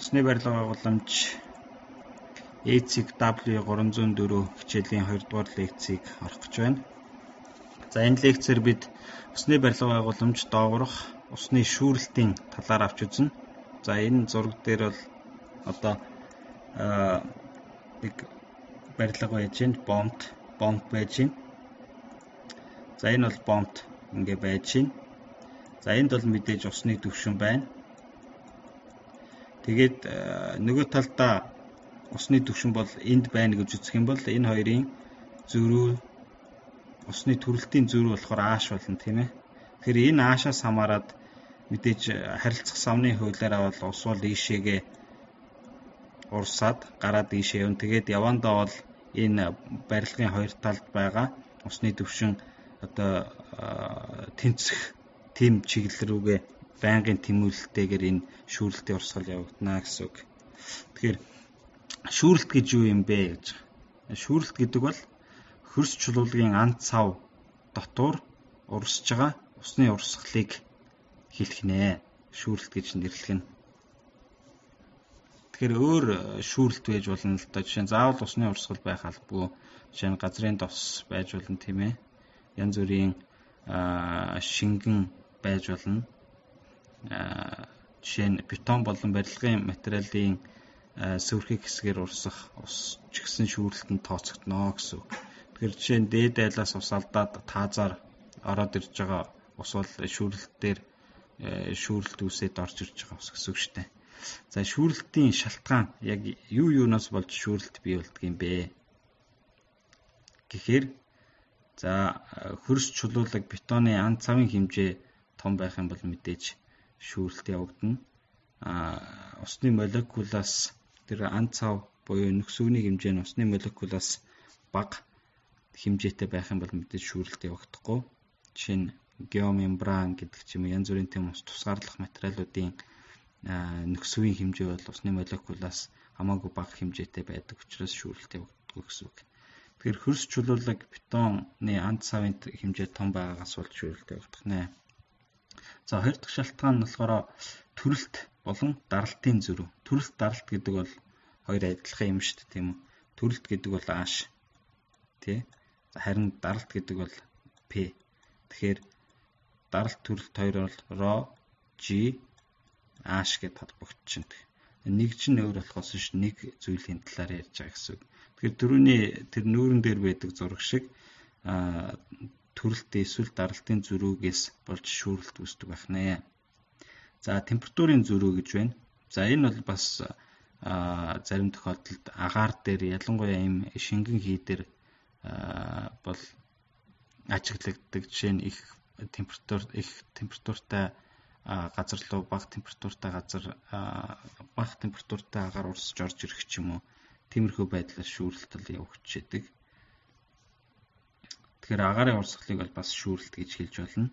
Усны барилга байгууламж ECIG W304 хичээлийн 2 дугаар лекцийг орох гэж байна. За энэ лекцээр бид усны барилга байгууламж доогорох усны шүүрэлтийн талаар авч үзнэ. За энэ зураг дээр бол одоо нэг барилга байж байна. Бомб байж байна. За энэ бол бомб ингээ байж байна. За энд бол мэдээж усны түвшин байна. Тэгээд нөгөө талдаа усны түвшин бол энд байна гэж үзэх юм бол энэ хоёрын зөрүү усны төрөлтийн зөрүү болохоор ааш болно тийм ээ. Тэгэхээр энэ аашаас хамаарат мэдээж харилцах самны хуулиараа бол ус бол ийшээгээ урсаад гараад ийшээ явна. Тэгээд явандаа бол энэ барилгын хоёр талд байгаа усны түвшин одоо тэнцэх тэм чиглэл рүүгээ байнгын тэмүүлэлтэйгээр энэ шүүрэлтийн урсгал явагдана гэсэн үг. Тэгэхээр шүүрэлт гэж юу юм бэ гэж. Шүүрэлт гэдэг бол хөрс чулуулгын ан цав дотор урсж байгаа усны урсгалыг хэлэх нэ. Шүүрэлт гэж нэрлэх нь. Тэгэхээр өөр шүүрэлт байж болно л да. Жишээ нь заавал усны урсгал байх албагүй. Жишээ нь газрын тос байж болно тийм ээ. Янз бүрийн шингэн байж болно. Жишээ нь бетон болон барилгын материалын сүрхэг хэсгээр урсах ус ч гэсэн шүүрэлтэнд тооцогдно гэсэн үг. Тэгэхээр жишээ нь дээд айлаас ус алдаад таазаар ороод ирж байгаа ус бол шүүрэлт үсээд орж ирж байгаа ус гэсэн үг шүү дээ. За шүүрэлтийн шалтгаан яг юунаас болж шүүрэлт бий болдго юм бэ? Гэхээр за хөрс чулуулаг бетоны ан цавын хэмжээ том байх юм бол мэдээж шүүрэлт явагдана. Усны молекулаас тэр ан цав буюу нөхцөний хэмжээ нь усны молекулаас бага хэмжээтэй байх юм бол мэдээж шүүрэлт явагдахгүй. Жишээ нь геомембран гэдэг ч юм уу янз бүрийн тийм ус тусгаарлах материалуудын нөхцөний хэмжээ бол усны молекулаас хамаагүй бага хэмжээтэй байдаг учраас шүүрэлт явагддаг гэсэн үг. Тэгэхээр хөрс чулуулаг бетоны ан цавын хэмжээ том байгаагаас болж шүүрэлт явагдах нэ. За хоёр дахь шалтгаан нь болохоор төрөлт болон даралтын зөрүү. Төрөлт даралт гэдэг бол хоёр адилхан юм шүү дээ тийм үү. Төрөлт гэдэг бол ааш тий. Харин даралт гэдэг бол P. Тэгэхээр даралт төрөлт хоёр бол ρ, G, ааш гэдээ холбогдчихно. Нэг чинь өөр болохоос ш нэг зүйлийн талаар ярьж байгаа гэсэн үг. Тэгэхээр түрүүний тэр нүүрэн дээр байдаг зураг шиг төрөлт эсвэл даралтын зөрүүгээс болж шүүрэлт үүсдэг байх нэ. За температурын зөрүү гэж байна. За энэ бол бас зарим тохиолдолд агаар дээр ялангуяа ийм шингэн хий дээр бол ажиглагддаг. Жишээ нь их температуртай газар руу бага температуртай агаар урсж орж ирэх ч юм уу. Тиймэрхүү байдлаар шүүрэлт явагдчихэдэг. Тэгэхээр агаарын урсгалыг бол бас шүүрэлт гэж хэлж болно.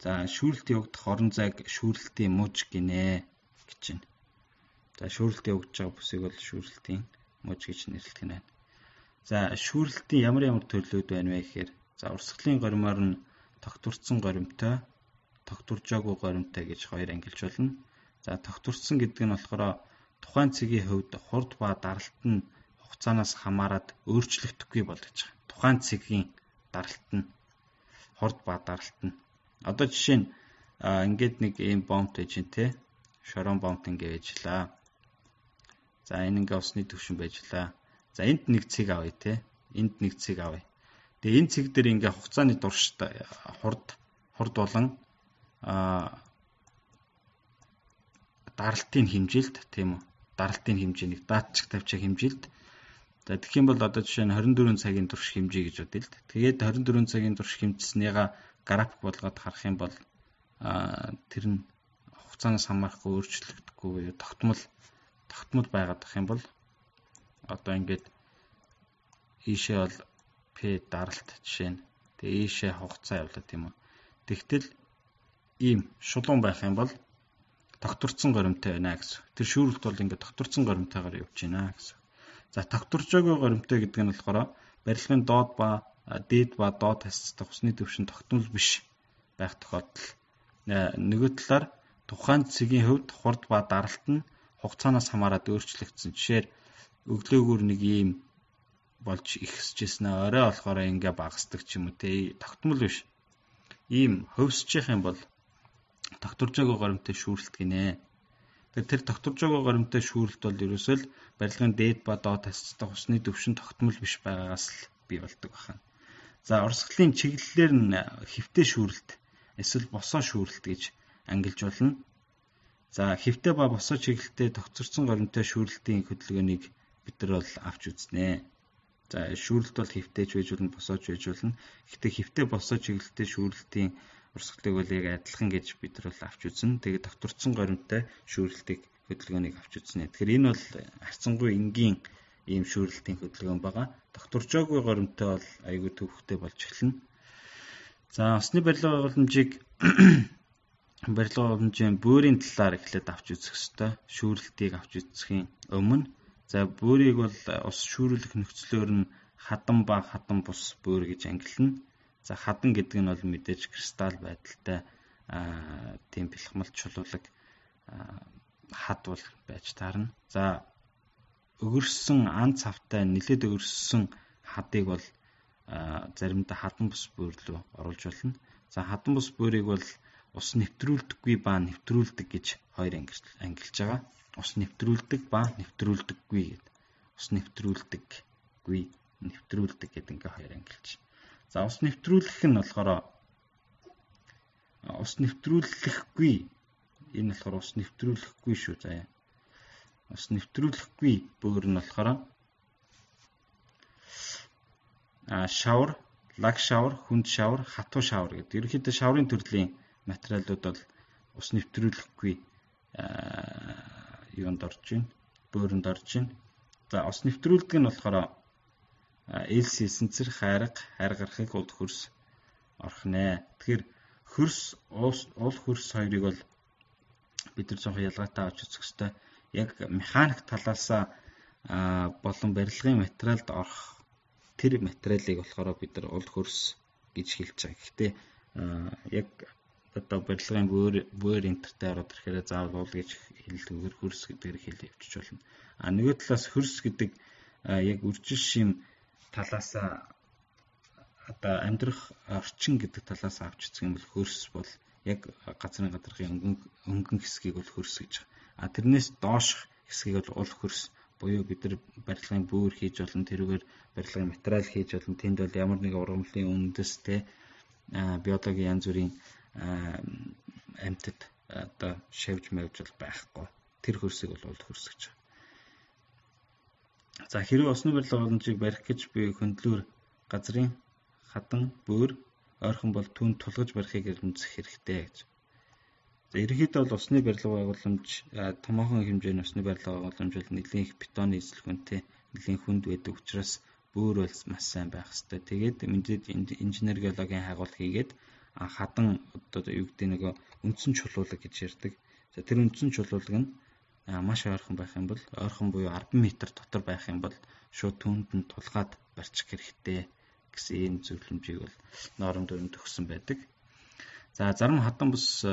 За шүүрэлт явагдах орон зайг шүүрэлтийн муж гинэ гэж байна. За шүүрэлт явагдаж байгаа бүсийг бол шүүрэлтийн муж гэж нэрлэх нь байна. За шүүрэлтийн ямар төрлүүд байна вэ гэхээр за урсгалын горимоор нь тогтворцсон горимтой, тогтворжоогүй горимтой гэж хоёр ангилж болно. За тогтворцсон гэдэг нь болохоор тухайн цэгийн хувьд хурд ба даралт нь хугацаанаас хамаарат өөрчлөгдөхгүй болгож байгаа. Тухайн цэгийн даралт нь хурд ба даралт нь. Одоо жишээ нь ингээд нэг ийм бомб байж гэн те. Шорон бомб ингээ байжлаа. За энэ ингээ усны түвшин байжлаа. За энд нэг цэг авъя те. Энд нэг цэг авъя. Тэгээ энэ цэг дээр ингээ хугацааны туршид хурд болон даралтын хэмжээлт тийм үү. Даралтын хэмжээнийг датчик тавьчих хэмжээлт. За тэгэх юм бол одоо жишээ нь 24 цагийн турш хэмжээ гэж бодъё л. Тэгээд 24 цагийн турш хэмжснийгаа график болгоод харах юм бол тэр нь хугацаанаас хамаарахгүй өөрчлөгдөхгүй тогтмол байгаад ах юм бол одоо ингээд ийшээ бол P даралт жишээ нь тэгээ ийшээ хугацаа явлаа тийм үү. Тэгтэл ийм шулуун байх юм бол тогтворцсон горимтой байна гэсэн. Тэр шүүрэлт бол ингээд тогтворцсон горимтойгоор явж байна гэсэн. За тогтворжоогүй горимтой гэдэг нь болохоор барилгын дээд ба доод хасцдах усны түвшин тогтмол биш байх тохиолдол. Нөгөө талаар тухайн цэгийн хувьд хурд ба даралт нь хугацаанаас хамаарат өөрчлөгдсөн. Жишээр өглөөгөр нэг ийм болж ихсэжсэн орой болохоор ингээ багасдаг ч юм уу те тогтмол биш. Ийм хөвсчих юм бол тогтворж байгаа горимтой шүүрэлт гинэ. Тэр тогтворж байгаа горимтой шүүрэлт бол ерөөсөө л барилгын дээд ба доод тасцдаг усны түвшин тогтмол биш байгаагаас л бий болдог байна. За урсгалын чиглэлээр нь хэвтэй шүүрэлт эсвэл босоо шүүрэлт гэж ангилж болно. За хэвтэй ба босоо чиглэлтэй тогтворсон горимтой шүүрэлтийн хөдөлгөөнийг бид нар бол авч үзнэ. За шүүрэлт бол хэвтэйч байж болно, босооч байж болно. Гэхдээ хэвтэй босоо чиглэлтэй шүүрэлтийн урсгалыг бол яг адилхан гэж бид нар бол авч үзнэ. Тэгээд тогтворсон горимтой шүүрэлтийг хөдөлгөөнийг авч үзнэ. Тэгэхээр энэ бол харьцангуй энгийн ийм шүүрэлтийн хөдөлгөөн байгаа. Тогтворжоогүй горимтой бол аюул төвхтэй болж эхэлнэ. За усны барилга байгууламжийн бөөрийн талаар эхлээд авч үзэх ёстой. Шүүрэлтийг авч үзэхийн өмнө за бөөрийг бол ус шүүрүүлэх нөхцлөөр нь хадан ба хадан бус бөөр гэж ангилна. За хадан гэдэг нь бол мэдээж кристалл байдалтай тийм бэлхмал чулуулаг хад бол байж таарна. За өгөрсөн ан цавтай нэлээд өгөрсөн хадыг бол заримдаа хадан бус бөөр рүү оруулж болно. За хадан бус бөөрийг бол ус нэвтрүүлдэггүй ба нэвтрүүлдэг гэж хоёр ангилж байгаа. Ус нэвтрүүлдэг ба нэвтрүүлдэггүй гэдэг. Ус нэвтрүүлдэггүй, нэвтрүүлдэг гэдэг ингээ хоёр ангилж. За ус нэвтрүүлэх нь болохоор ус нэвтрүүлэхгүй. Энэ болохоор ус нэвтрүүлэхгүй шүү заяа. Ус нэвтрүүлэхгүй бөөр нь болохоор шавар, лаг шавар, хүнд шавар, хатуу шавар гэдэг. Ерөнхийдөө шаврын төрлийн материалууд бол ус нэвтрүүлэхгүй юунд орж байна? Бөөрөнд орж байна. За ус нэвтрүүлдэг нь болохоор элс эсэнцэр, хайрга, хайргархыг улд хөрс орох нэ. Тэгэхээр хөрс, уул хөрс хоёрыг бол бид нар жоохон ялгаатай авч үзэх хэрэгтэй. Яг механик талаасаа болон барилгын материалд орох тэр материалыг болохоор бид нар улд хөрс гэж хэлж байгаа. Гэхдээ яг одоо барилгын бөөр энтертэй ороод ирэхээр заавал уул гэж хэллэггээр хөрс гэдгээр хэлж явчих болно. Нөгөө талаас хөрс гэдэг яг үржил шим талаасаа одоо амьдрах орчин гэдэг талаас авч үзэх юм бол хөрс бол яг газрын гадаргын өнгөн хэсгийг бол хөрс гэж байгаа. Тэрнээс доош хэсгийг бол уул хөрс буюу бид нар барилгын бөөр хийж болно, тэрүүгээр барилгын материал хийж болно. Тэнд бол ямар нэгэн ургамлын үндэс те биологийн янз бүрийн амьтад одоо шавж мавж бол байхгүй. Тэр хөрсийг бол уул хөрс гэж байгаа. За хэрвээ усны барилга боломжийг барих гэж буй хөндлөөр газрын хадан бөөр ойрхон бол түүнд тулгаж барихыг эрдэмтсэх хэрэгтэй гэж. За ерөнхийдөө бол усны барилга байгууламж томоохон хэмжээний усны барилга байгууламж бол нэлийн их бетоны эзлэгүнтэй нэлийн хүнд байдаг учраас бөөр бол маш сайн байх хэрэгтэй. Тэгээд мэдээд инженер геологийн хагуул хийгээд хадан одоо юу гэдэг нөгөө үндсэн чулуулаг гэж ярьдаг. За тэр үндсэн чулуулаг нь маш ойрхон байх юм бол ойрхон буюу 10 м дотор байх юм бол шууд түүнд нь тулгаад барьчих хэрэгтэй гэсэн энэ зөвлөмжийг бол ноором дүрмд өгсөн байдаг. За зарим хадан бус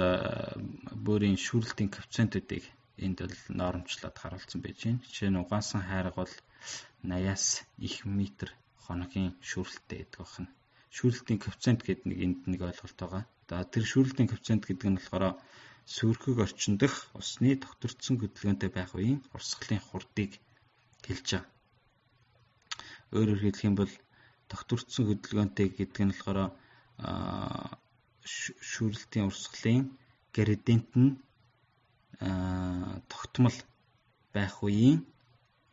бөөрийн шүүрэлтийн коэффициентүүдийг энд бол ноормчлоод харуулсан байж байна. Жишээ нь угаасан хайрга бол 80-аас их метр хоногийн шүүрэлттэй гэдэг байна. Шүүрэлтийн коэффициент гэдэг энд нэг ойлголт байгаа. За тэр шүүрэлтийн коэффициент гэдэг нь болохоор сүүрхэг орчин дах усны тогтворцсон хөдөлгөөнтэй байх үеийн урсгалын хурдыг хэлж байгаа. Өөрөөр хэлэх юм бол тогтворцсон хөдөлгөөнтэй гэдэг нь болохоор шүүрэлтийн урсгалын градиент нь тогтмол байх үеийн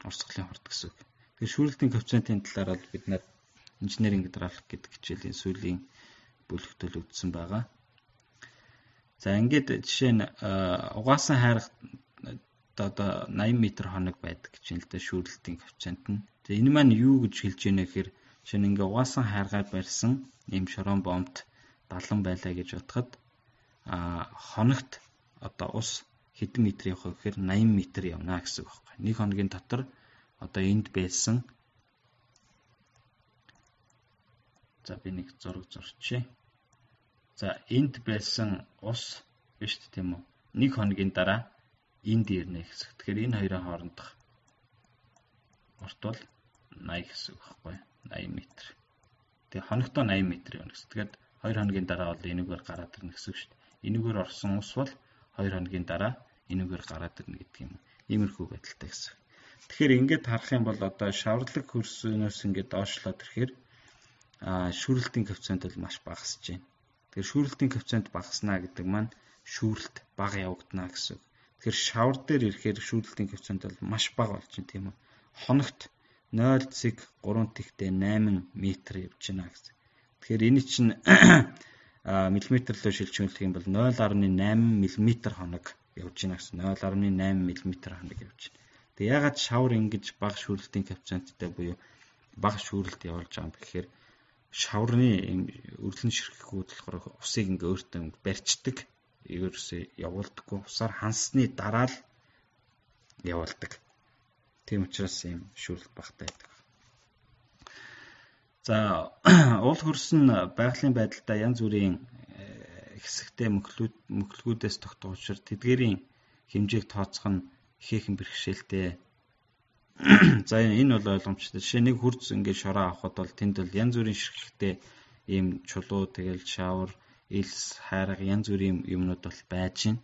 урсгалын хурд гэсэн үг. Тэгэхээр шүүрэлтийн коэффициентийн талаар бол бид нар инженеринг гидравлик гэдэг хичээлийн сүүлийн бүлэгт үзсэн байгаа. За ингээд жишээ нь угаасан хайрга одоо 80 м хоног байдаг гэж юм л да шүүрэлтийн коэффициент нь. За энэ маань юу гэж хэлж ийнэ гэхээр жишээ нь ингээ угаасан хайргаар барьсан ийм шорон бомбт 70 байлаа гэж бодоход хоногт одоо ус хэдэн метр явах вэ гэхээр 80 м явна гэсэн үг байна. Нэг хоногийн дотор одоо энд байсан за би нэг зураг зурчээ. За энд байсан ус биш тийм үү? Нэг хоногийн дараа энд ирнэ гэсэн. Тэгэхээр энэ хоёрын хоорондох урт бол 80 гэсэн үг байхгүй. 80 м. Тэгээ хоногтоо 80 м явна гэсэн. Тэгэхээр 2 хоногийн дараа бол энүүгээр гараад ирнэ гэсэн үг шүү дээ. Энүүгээр орсон ус бол 2 хоногийн дараа энүүгээр гараад ирнэ гэдэг юм. Иймэрхүү байдалтай гэсэн. Тэгэхээр ингээд харах юм бол одоо шаварлаг хөрснөөс ингээд доошлоод ирэхээр шүүрэлтийн коэффициент бол маш багасж байна. Тэгэхээр шүүрэлтийн коэффициент багаснаа гэдэг маань шүүрэлт бага явагдана гэсэн. Тэгэхээр шавар дээр ирэхээр шүүрэлтийн коэффициент бол маш бага болж байна тийм үү. Хоногт 0,3-тэй 8 м явж байна гэсэн. Тэгэхээр энэ чинь миллиметр руу шилжүүлэх юм бол 0.8 мм хоног явж байна гэсэн. 0.8 мм хоног явж байна. Тэгээ ягаад шавар ингэж бага шүүрэлтийн коэффициенттэй буюу бага шүүрэлт явуулж байгаа юм гэхээр шаврын өрлөн ширхгүүд болохоор усыг ингээ өөртөө барьцдаг. Ерөөсөө явуулдаггүй. Усаар хансны дараа л явуулдаг. Тийм учраас ийм шүүрэлт багтай байдаг. За уул хөрс нь байгалийн байдлаа янз бүрийн хэсэгтэй мөхлгүүдээс тогтох учраас тэдгээрийн хэмжээг тооцох нь ихээхэн бэрхшээлтэй. За энэ бол ойлгомжтой. Жишээ нэг хурц ингээд шороо авахд бол тэнд бол янз бүрийн ширхэгтэй ийм чулуу, тэгэл шавар, элс, хайрга янз бүрийн юмнууд бол байж байна.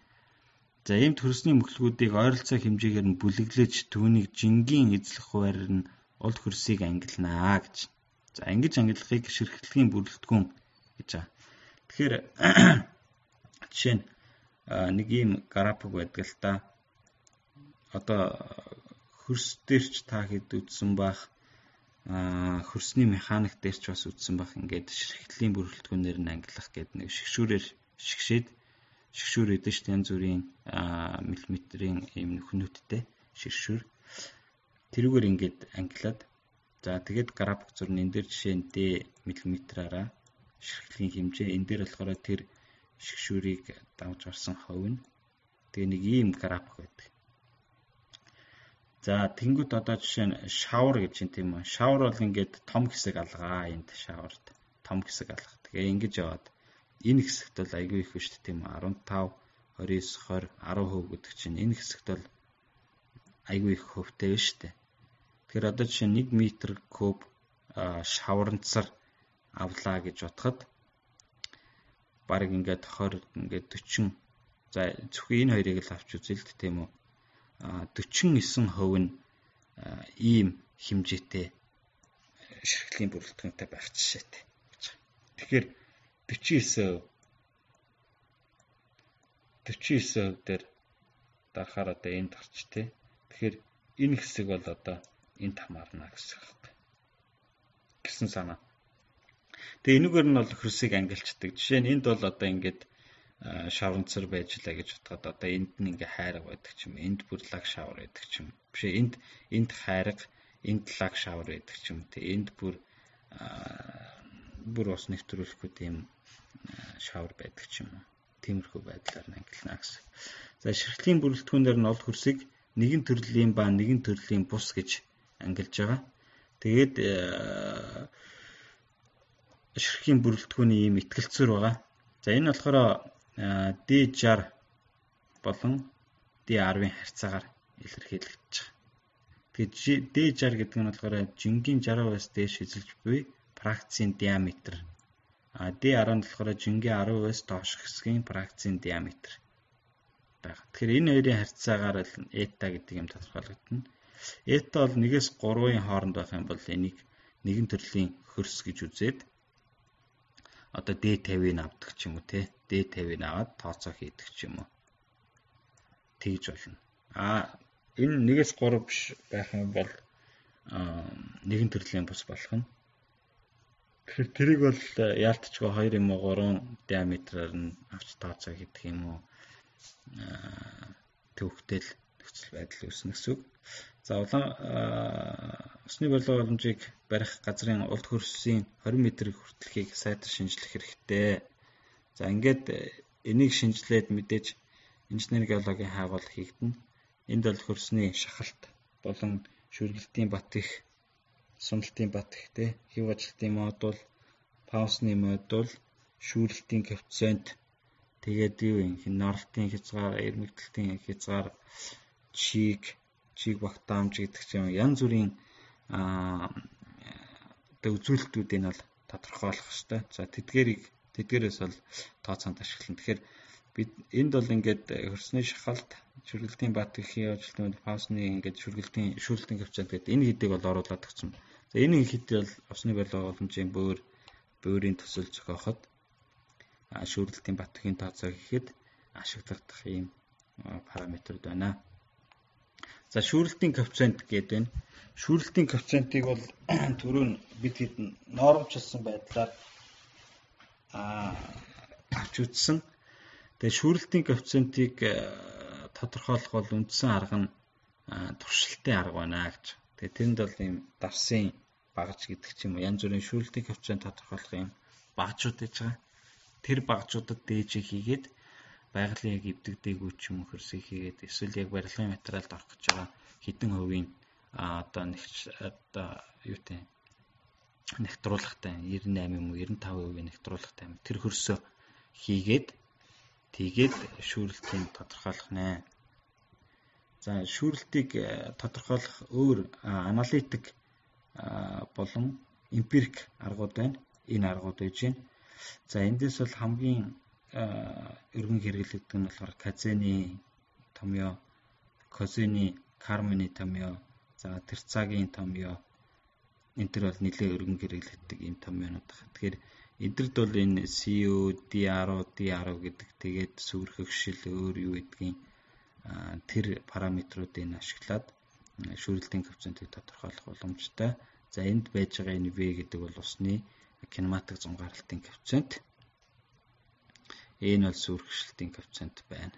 За ийм төрсний мөхлгүүдийг ойролцоо хэмжээгээр нь бүлэглэж түүнийг жингийн эзлэх хуваарьаар нь уул хөрсийг ангилнаа гэж. За ингэж ангилахыг ширхэгдлэгийн бүрэлдэхүүн гэж байгаа. Тэгэхээр жишээ нь нэг ийм график байдаг л та. Одоо хөрс дээрч та хэд үтсэн бах хөрсний механик дээрч бас үтсэн бах ингээд ширхэгдлийн бүрэлдэхүүнээр нь ангилах гэдэг нэг шигшүүрээр шигшүүр эдэн шүү дээ янз бүрийн миллиметрийн ийм нөхнөттэй шигшүүр тэрүүгээр ингээд ангилаад за тэгээд график зурна энэ дээр жишээ нь D миллиметраараа ширхэгдлийн хэмжээ энэ дээр болохоор тэр шигшүүрийг давж орсон хувь нь тэгээ нэг ийм график байдаг. За тэнгууд одоо жишээ нь шавар гэж юм тийм үү. Шавар бол ингээд том хэсэг алгаа энд шаварт том хэсэг алга. Тэгээ ингэж яваад энэ хэсэгт бол айгүй их шүү дээ тийм үү. 15, 29, 20, 10% гэдэг чинь энэ хэсэгт бол айгүй их хөвтэй байна шүү дээ. Тэгэхээр одоо жишээ 1 м куб шаварнцар авлаа гэж бодоход бараг ингээд 20 ингээд 40 за зөвхөн энэ хоёрыг л авч үзье л тийм үү. 49% нь ийм хэмжээтэй ширхэгдлийн бүрэлдэхүүнтэй байх жишээтэй. Тэгэхээр 49% дээр дарахаар одоо энд орч тээ. Тэгэхээр энэ хэсэг бол одоо энд хамаарна гэсэн үг байна. Гэсэн санаа. Тэгээ энүүгээр нь бол хөрсийг ангилчдаг. Жишээ нь энд бол одоо ингээд шавранцар байж лаа гэж бодоход одоо энд нь ингээ хайрга байдаг ч юм. Энд бүр лаг шавар байдаг ч юм. Бишээ энд хайрга, энд лаг шавар байдаг ч юм. Тэгээ энд бүр ус нэвтрүүлэхгүй тийм шавар байдаг ч юм уу. Тиймэрхүү байдлаар нь ангилна гэсэн. За ширхэгдлийн бүрэлдэхүүнээр нь ол хөрсийг нэгэн төрлийн ба нэгэн төрлийн бус гэж ангилж байгаа. Тэгээд ширхгийн бүрэлдэхүүний ийм итгэлцүүр байгаа. За энэ болохоор D60 болон D10-ын харьцаагаар илэрхийлэгдэж байгаа. Тэгээд D60 гэдэг нь болохоор жингийн 60%-аас дээш эзэлж буй фракцийн диаметр. D10 нь болохоор жингийн 10%-аас доош хэсгийн фракцийн диаметр байна. Тэгэхээр энэ хоёрын харьцаагаар eta гэдэг юм тодорхойлогдно. Eta бол 1-ээс 3-ын хооронд байх юм бол энийг нэгэн төрлийн хөрс гэж үзээд одоо D50-ыг авдаг ч юм уу те. D50-ыг аваад тооцоо хийдэг ч юм уу. Тэгж болно. Энэ 1-ээс 3 биш байх юм бол нэгэн төрлийн бус болох нь. Тэгэхээр тэрийг бол яалтчгүй 2 юм уу 3 диаметраар нь авч тооцоо хийдэг юм уу. Төвхтэл нөхцөл байдал үүснэ гэсэн үг. За усны борлого боломжийг барих газрын улд хөрсийн 20 м хүртэлхийг сайтар шинжлэх хэрэгтэй. За ингээд энийг шинжилээд мэдээж инженери геологийн хайгуул хийгдэнэ. Энд бол хөрсний шахалт болон шүргэлтийн бат их, суналтын бат их, хэв ажилтны модуль, паусны модуль, шүүрэлтийн коэффициент, Тэгээд юу юм хин норлтын хязгаар, эрмэгдэлтийн хязгаар, чиг багтаамж гэдэг чинь янз бүрийн үзүүлэлтүүдийг бол тодорхойлох хэрэгтэй. За тэдгээрээс бол тооцоонд ашиглана. Тэгэхээр бид энд бол ингээд хөрсний шахалт, шүргэлтийн бат гэхийн ажилтнууд фаусны ингээд шүргэлтийн коэффициент гэдэг энэ хэдийг бол оруулаад өгсөн. За энэ хэд бол усны барилга боломжийн буурийн төсөл зохиоход шүргэлтийн бат гэхийн тооцоо гэхэд ашиглагдах ийм параметрууд байна. За шүүрэлтийн коэффициент гэдэг байна. Шүүрэлтийн коэффициентийг бол түрүү нь бид хэд нормчлсан байдлаар авч үзсэн. Тэгээ шүүрэлтийн коэффициентийг тодорхойлох бол үндсэн арга нь туршилтын арга байна гэж. Тэгээ тэнд бол ийм дарсын багаж гэдэг ч юм уу янз бүрийн шүүрэлтийн коэффициент тодорхойлох юм багажууд гэж байгаа. Тэр багажуудад дээжийг хийгээд байгалийн яг эвдэгдээгүй ч юм уу хөрсийг хийгээд эсвэл яг барилгын материалд орох гэж байгаа хэдэн хувийн нэгтруулахтай 98 юм уу 95% нэгтруулахтай тэр хөрсөө хийгээд тэгээд шүүрэлтийг тодорхойлох нэ. За шүүрэлтийг тодорхойлох өөр аналитик болон эмпирик аргууд байна. Энэ аргууд байж байна. За эндээс бол хамгийн өргөн хэрэглэгдэх нь болохоор Казени томьёо, Козени, Кармени томьёо, за Терцагийн томьёо энэ төр бол нэлээд өргөн хэрэглэгддэг ийм томьёонууд байна. Тэгэхээр эдгэрд бол энэ CU, DRO гэдэг тэгээд сүрхэгшил өөр юу гэдгийг тэр параметруудыг ашиглаад шүүрэлтийн коэффициентийг тодорхойлох боломжтой. За энд байж байгаа энэ V гэдэг бол усны кинематик зунгаарлалтын коэффициент. Энэ бол сүрхэгшилтийн коэффициент байна.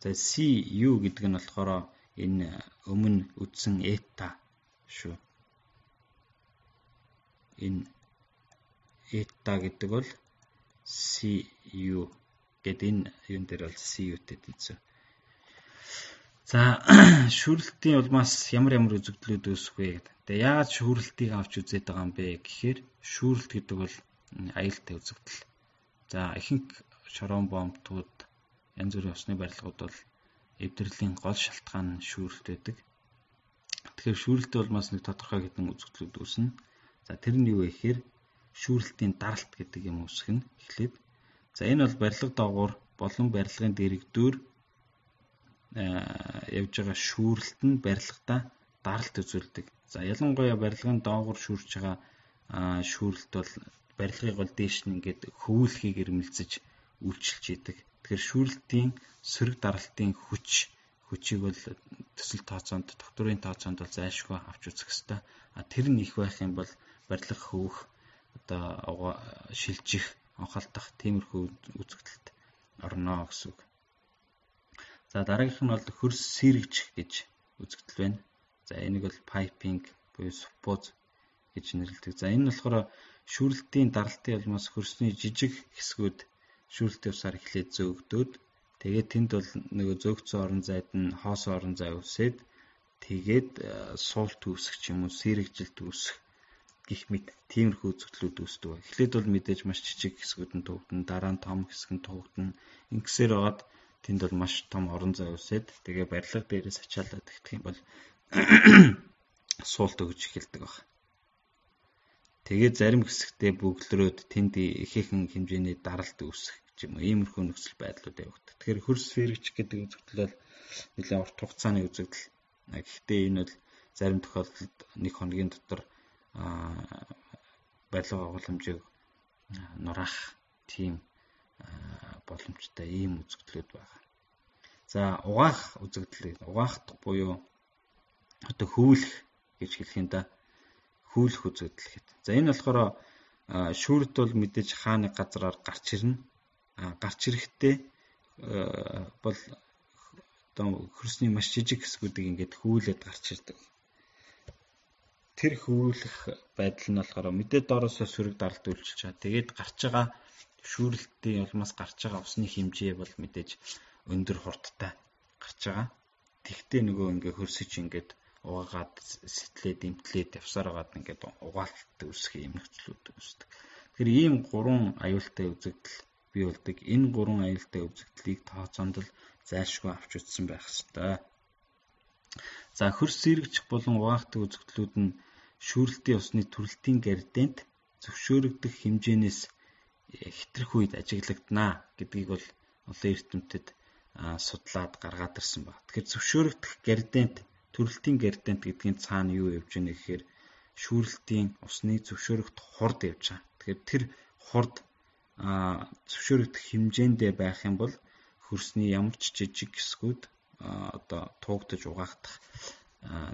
За CU гэдэг нь болохоор энэ өмнө үдсэн eta шүү. Энэ eta гэдэг бол CU гэдэг энэ юун дээр бол CU-тэй дийцээ. За шүүрэлтийн улмаас ямар үзэгдлүүд үүсэх вэ гэдэг. Тэгээ яагаад шүүрэлтийг авч үзээд байгаа юм бэ гэхээр шүүрэлт гэдэг бол аюултай үзэгдэл. За ихэнх шорон бомбтууд янз бүрийн усны барилгууд бол эвдэрлийн гол шалтгаан нь шүүрэлт байдаг. Тэгэхээр шүүрэлтийн улмаас нэг тодорхой хэдэн үзэгдлүүд үүснэ. За тэр нь юу вэ гэхээр шүүрэлтийн даралт гэдэг юм үүсгэн эхлээд. За энэ бол барилга доогуур болон барилгын дэрэгдүүр явж байгаа шүүрэлт нь барилгадаа даралт үзүүлдэг. За ялангуяа барилгын доогуур шүүрж байгаа шүүрэлт бол барилгыг бол дээш нь ингээд хөвүүлхийг ирмэлцэж үйлчилж идэг. Тэгэхээр шүүрэлтийн сөрөг даралтын хүчийг бол төсөл тооцоонд, докторийн тооцоонд бол зайлшгүй авч үзэх хэрэгтэй. Тэр нь их байх юм бол барилга хөвөх, шилжих, онхолдох тиймэрхүү үзэгдэлд орно гэсэн үг. За дараагийнх нь бол хөрс сэргэж гэж үзэгдэл байна. За энийг бол piping буюу суппоз гэж нэрлэдэг. За энэ болохоор шүүрэлтийн даралтын улмаас хөрсний жижиг хэсгүүд шүүрэлтийн усаар эхлээд зөөгдөөд тэгээд тэнд бол нөгөө зөөгцсөн орон зайд нь хоосон орон зай үсээд тэгээд суулт үүсэх ч юм уу сэргэжилт үүсэх гэх мэт тиймэрхүү үзэгдлүүд үүсдэг. Эхлээд бол мэдээж маш жижиг хэсгүүд нь төвөгдөн, дараа нь том хэсэг нь төвөгдөн. Ингэсээр байгаад тэнд бол маш том орон зай үсээд тэгээ барилга дээрээс ачаалаад тэгэх юм бол суулт өгж эхэлдэг баг. Тэгээд зарим хэсэгтээ бөглөрөөд тэнд ихээхэн хэмжээний даралт үүсэх гэж юм. Иймэрхүү нөхцөл байдлууд явагддаг. Тэгэхээр хөрс сэргэж гэдэг үзэгдэл бол нэлээд урт хугацааны үзэгдэл. Гэхдээ энэ бол зарим тохиолдолд нэг хоногийн дотор барилга агуулмжийг нураах тийм боломжтой ийм үзэгдлүүд байна. За угаах үзэгдэл. Угаах буюу одоо хөвлөх гэж хэлэх юм да. Хөвлөх үзэгдэл гэдэг. За энэ болохоор шүүрэлт бол мэдээж хааны газраар гарч ирнэ. Гарч ирэхдээ бол одоо хөрсний маш жижиг хэсгүүдийг ингээд хөвлөд гарч ирдэг. Тэр хөвлөх байдал нь болохоор мэдээд доороосоо сөрөг даралт үйлчилж байгаа. Тэгээд гарч байгаа шүүрэлтийн улмаас гарч байгаа усны хэмжээ бол мэдээж өндөр хурдтай гарч байгаа. Тэгтээ нөгөө ингээ хөрсөж ингээд угаагаад сэтлээд эмтлээд явсаар байгаад ингээд угаалт үүсэх юм нөхцлүүд үүсдэг. Тэгэхээр ийм гурван аюултай үзэгдэл бий болдог. Энэ гурван аюултай үзэгдлийг тооцоонд л зайлшгүй авч үзсэн байх ёстой. За хөрс сэргийгч болон угаагдах үзэгдлүүд нь шүүрэлтийн усны төрөлтийн градиент зөвшөөрөгдөх хэмжээнээс хитрэх үед ажиглагдана гэдгийг бол олон эрдэмтэд судлаад гаргаад ирсэн байна. Тэгэхээр зөвшөөрөгдөх градиент, төрөлтийн градиент гэдгийн цаана юу явж байна гэхээр шүүрэлтийн усны зөвшөөрөгдөх хурд явж байгаа. Тэгэхээр тэр хурд зөвшөөрөгдөх хэмжээндээ байх юм бол хөрсний ямар ч жижиг хэсгүүд туugдаж угаагдах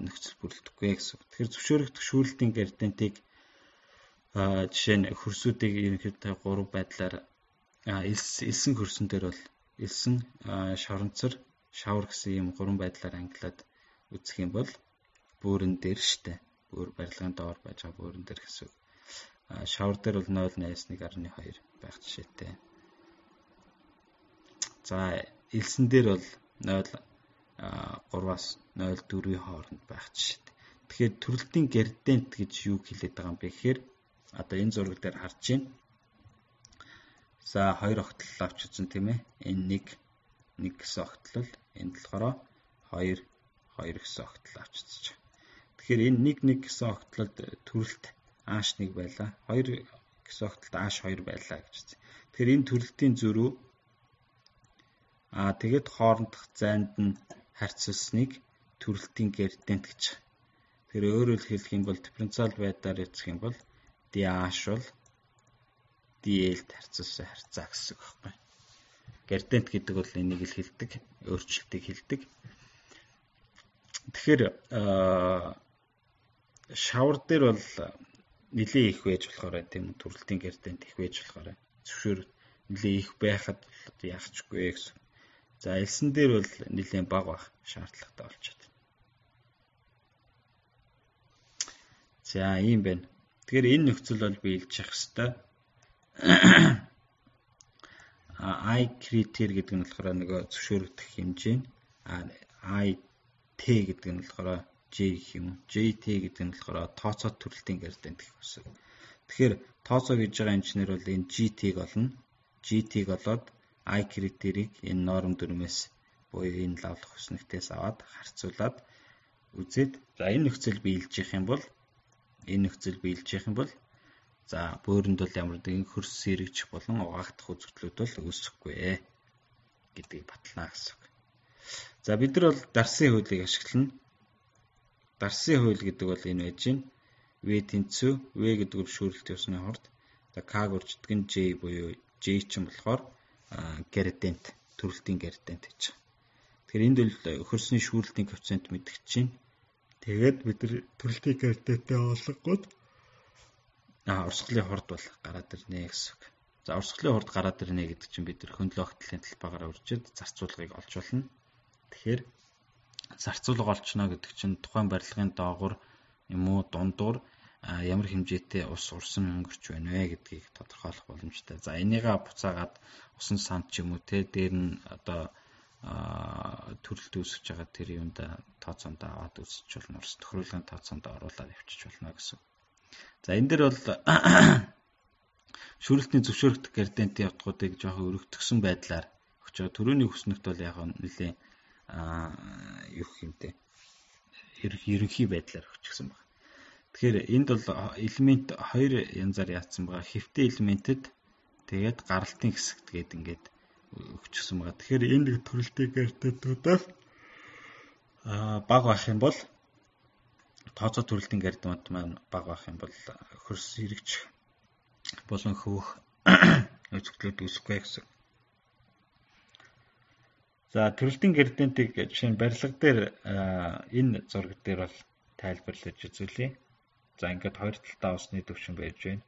нөхцөл бүрэлдэхгүй гэсэн. Тэгэхээр зөвшөөрөгдөх шүүрэлтийн градиентийг жишээ нь хөрсүүдийг ерөнхийдөө 3 байдлаар элсэн хөрсөн дээр бол элсэн, шоронцор, шавар гэсэн ийм 3 байдлаар ангилаад үзэх юм бол бөөрөн дээр штэ. Бөөр барилгын доор байж байгаа бөөрөн дээр гэсэн. Шавар дээр бол 0.1.2 байх жишээтэй. За элсэн дээр бол 0.3-аас 0.4-ийн хооронд байх жишээтэй. Тэгэхээр төрөлтийн градиент гэж юу хэлээд байгаа юм бэ гэхээр одоо энэ зураг дээр харж байна. За 2 огтлол авч үзэн тийм ээ. Энэ 1 гэсэн огтлол, энэ болохоор 2 гэсэн огтлол авч үзэж байгаа. Тэгэхээр энэ 1 гэсэн огтлолд төрөлт ааш 1 байлаа. 2 гэсэн огтлолд ааш 2 байлаа гэж үзье. Тэгэхээр энэ төрөлтийн зөрүү тэгээд хоорондох зайд нь харьцуулсныг төрөлтийн градиент гэж. Тэгэхээр өөрөөр хэлэх юм бол дифференциал байдлаар үзэх юм бол DH бол DL-д харьцуулсан харьцаа гэсэн үг байхгүй. Градиент гэдэг бол энийг л хэлдэг, өөрчлөлтийг хэлдэг. Тэгэхээр шавар дээр бол нэлээд их байж болохоор тийм төрөлтийн градиент их байж болохоор зөвшөөр нэлээд их байхад яахчгүй гэсэн. За элсэн дээр бол нэлээд бага байх шаардлагатай болчиход. За ийм байна. Тэгэхээр энэ нөхцөл бол биелж явах хэвээр. I критерий гэдэг нь болохоор нөгөө зөвшөөрөгдөх хэмжээ. I T гэдэг нь болохоор J гэх юм. JT гэдэг нь болохоор тооцоо төрөлтийн градиент гэх үсэг. Тэгэхээр тооцоо гэж байгаа инженер бол энэ GT-г олно. GT-г олоод I критерийг энэ норм дүрмээс буюу энэ лавлах хүснэгтээс аваад харьцуулаад үзээд за энэ нөхцөл биелж явах юм бол за бөөрөнд бол ямар нэгэн хөрс сэргийгч болон угаагдах үзэгдлүүд бол үүсэхгүй гэдгийг батлана гэсэн үг. За бид нар бол Дарсын хуулийг ашиглана. Дарсын хууль гэдэг бол энэ байж байна. V тэнцүү, V гэдэг нь шүүрэлтийн усны хурд. За K гурждаг нь J буюу J чинь болохоор градиент, төрөлтийн градиент гэж байна. Тэгэхээр энд бол хөрсний шүүрэлтийн коэффициент мэдгэж чинь. Тэгээд бид нар төрөлтийн градиентээ олгоход урсгалын хурд бол гараад ирнэ гэсэн үг. За урсгалын хурд гараад ирнэ гэдэг чинь бид нар хөндлөн огтлын талбайгаар үржиж зарцуулгыг олж болно. Тэгэхээр зарцуулга олчно гэдэг чинь тухайн барилгын доогуур юм уу дундуур ямар хэмжээтэй ус урсан өнгөрч байна вэ гэдгийг тодорхойлох боломжтой. За энийгээ буцаагаад усан санд ч юм уу те дээр нь одоо төрөлт үүсгэж байгаа тэр юунд тооцоонд аваад үүсэж болно. Урс тохируулгын тооцоонд оруулаад явчих болно гэсэн. За энэ дээр бол шүүрэлтийн зөвшөөрөгдөх градиентийн утгуудыг жоохон өргөтгсөн байдлаар өгч байгаа. Төрөний хүснэгт бол яг нэлээд юу хэмтэй ерөнхий байдлаар өгчихсөн байна. Тэгэхээр энд бол элемент 2 янзаар яатсан байгаа. Хэвтэ элементэд тэгээд гаралтын хэсэгт гээд ингээд өгчихсөн байгаа. Тэгэхээр энэ төрөлтийн градиентуудаас бага байх юм бол тооцоо төрөлтийн градиент маань бага байх юм бол хөрс сэргийгч болон хөвөх үзэгдлүүд үүсэхгүй гэсэн. За төрөлтийн градиентийг жишээ нь барилга дээр энэ зураг дээр бол тайлбарлаж үзүүлье. За ингээд хоёр талдаа усны төвшин байж байна.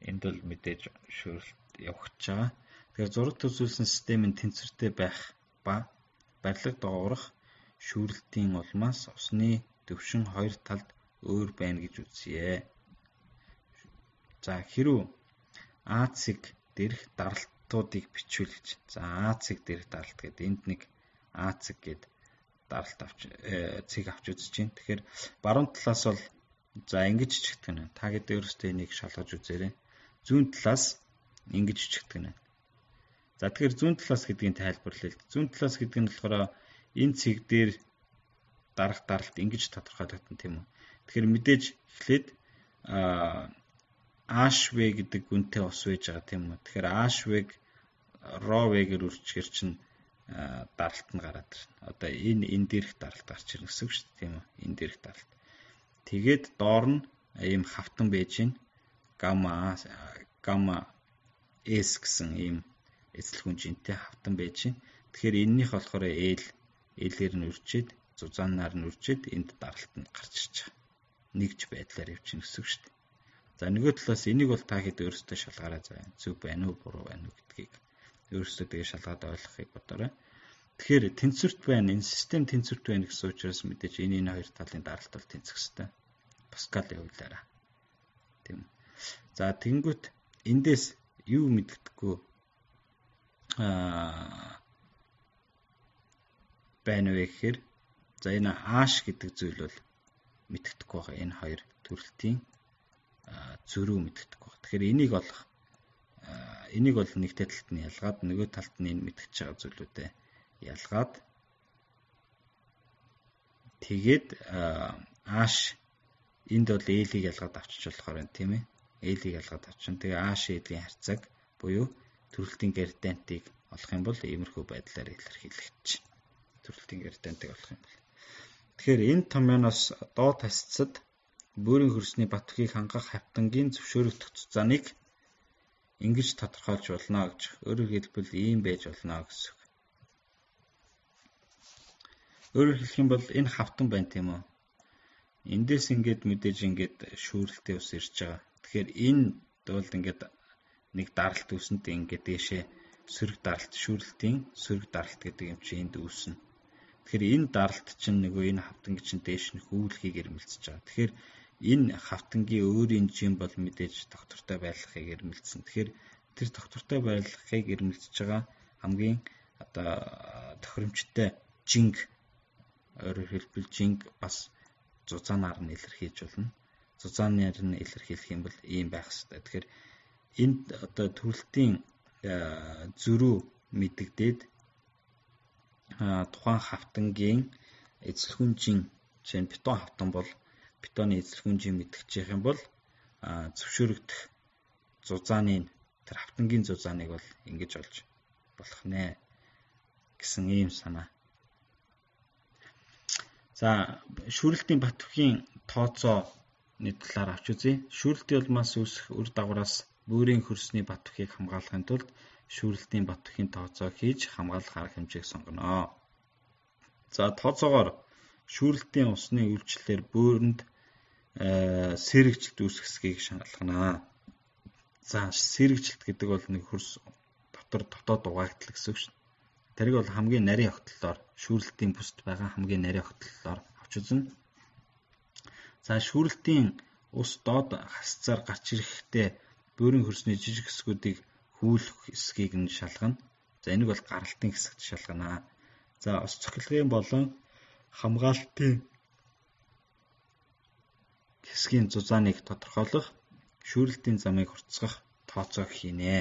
Энд бол мэдээж шүүрэлт явах гэж байгаа. Тэгэхээр зураг төсөөлсөн систем нь тэнцвэртэй байх ба барилга доогоорох шүүрэлтийн улмаас усны төвшин хоёр талд өөр байна гэж үзье. За хэрв А-цэг дээрх даралтуудыг бичүүл гэж. За А-цэг дээрх даралт гэдэг энд нэг А-цэг гээд даралт цэг авч үзэж байна. Тэгэхээр баруун талаас бол за ингэж чигтгэн байна. Та гэдэг өөрөөсөө энийг шалгаж үзээрэй. Зүүн талаас ингэж чигтгэн байна. За тэгэхээр зүүн талаас гэдгийг тайлбарлая л. Зүүн талаас гэдэг нь болохоор энэ цэг дээр дарах даралт ингэж тодорхойлогдсон тийм үү. Тэгэхээр мэдээж эхлээд HV гэдэг гүнтэй ус байж байгаа тийм үү. Тэгэхээр HV-г ROV-гээр үржихэр чинь даралт нь гараад ирнэ. Одоо энэ дээрх даралт гарч ирнэ гэсэн үг шүү дээ тийм үү. Энэ дээрх даралт. Тэгээд доор нь ийм хавтан байж гин гамма S гэсэн ийм эцэлхүүн жинтэй хавтан байж гин. Тэгэхээр энэнийх болохоор L-ээр нь үржээд зузаанаар нь үржээд энд даралт нь гарч ирж байгаа. Нэгж байдлаар явчихна гэсэн үг шүү дээ. За нөгөө талаас энийг бол та хэд өөрөөсөө шалгаарай заа. Зөв байна уу, буруу байна уу гэдгийг өөрөөсөө тэгээ шалгаад ойлгохыг бодоорой. Тэгэхээр тэнцвэрт байна, энэ систем тэнцвэрт байна гэсэн учраас мэдээж энэ хоёр талын даралт бол тэнцэх ёстой. Паскалийн хувьлаараа. Тийм. За тэгэнгүүт эндээс юу мэддэггүй байна вэ гэхээр за энэ H гэдэг зүйл бол мэддэхгүй байгаа. Энэ хоёр төрөлтийн зөрүү мэддэхгүй байгаа. Тэгэхээр энийг бол нэг талд нь ялгаад нөгөө талд нь энэ мэдгэж байгаа зүйлүүдээ ялгаад тэгээд H энд бол L-ийг ялгаад авчиж болохоор байна тийм ээ. L-ийг ялгаад авчин. Тэгээ H-ийн харьцааг буюу төрөлтийн градиентийг олох юм бол иймэрхүү байдлаар илэрхийлэгдэж байна. Төрөлтийн градиентийг олох юм бол. Тэгэхээр энэ томьёоноос доод тасцад бөөрийн хөрсний бат бүхийг хангах хавтангийн зөвшөөрөгдөх цуцааныг ингэж тодорхойлж болно гэж. Өөрөөр хэлбэл ийм байж болно гэсэн үг. Өөрөөр хэлэх юм бол энэ хавтан байна тийм үү? Эндээс ингээд мэдээж ингээд шүүрэлтийн ус ирж байгаа. Тэгэхээр энэ бол ингээд нэг даралт үүсэнд ингээд дэшээ сөрөг даралт шүүрэлтийн сөрөг даралт гэдэг юм чи энд үүснэ. Тэгэхээр энэ даралт чинь нөгөө энэ хавтангийн чинь дээш нь хөвлөхийг ирмэлцэж байгаа. Тэгэхээр энэ хавтангийн өөрийн жим бол мэдээж доктортой байлгахыг ирмэлцсэн. Тэгэхээр тэр доктортой байлгахыг ирмэлцэж байгаа хамгийн одоо тохиромжтой жинг өөрөөр хэлбэл жинг бас зузаанаар нь илэрхийлж болно. Зузаанаар нь илэрхийлэх юм бол ийм байх хэрэгтэй. Тэгэхээр энд одоо төрөлтийн зөрүү мэдэгдээд тухайн хавтангийн эзэлхүүнжийн жишээ нь бетон хавтан бол бетоны эзэлхүүнжийн мэдгэж юм бол зөвшөөрөгдөх зузааны тэр хавтангийн зузааныг бол ингэж олж болох нэ гэсэн ийм санаа. За шүүрэлтийн бат бүхийн тооцооны талаар авч үзье. Шүүрэлтийн улмаас үүсэх үр дагавраас бөөрийн хөрсний бат бүхийг хамгаалахын тулд шүүрэлтийн бат бүхийн тооцоо хийж хамгаалах арга хэмжээг сонгоно. За тооцоогоор шүүрэлтийн усны үйлчлэлээр бөөрөнд сэрэгжилт үүсгэсгийг шалгана. За сэрэгжилт гэдэг бол нэг хөрс дотоод угаагдал гэсэн үг шүү. Тэрийг бол хамгийн нарийн огтлолоор шүүрэлтийн бүст байгаа хамгийн нарийн огтлолоор авч үзнэ. За шүүрэлтийн ус доод хасцаар гарч ирэхдээ бөөрийн хөрсний жижиг хэсгүүдийг хүүлэх хэсгийг нь шалгана. За энийг бол гаралтын хэсэгт шалгана. За ус цохилгын болон хамгаалтын хэсгийн зузааныг тодорхойлох шүүрэлтийн замыг хурцгах тооцоо хийнэ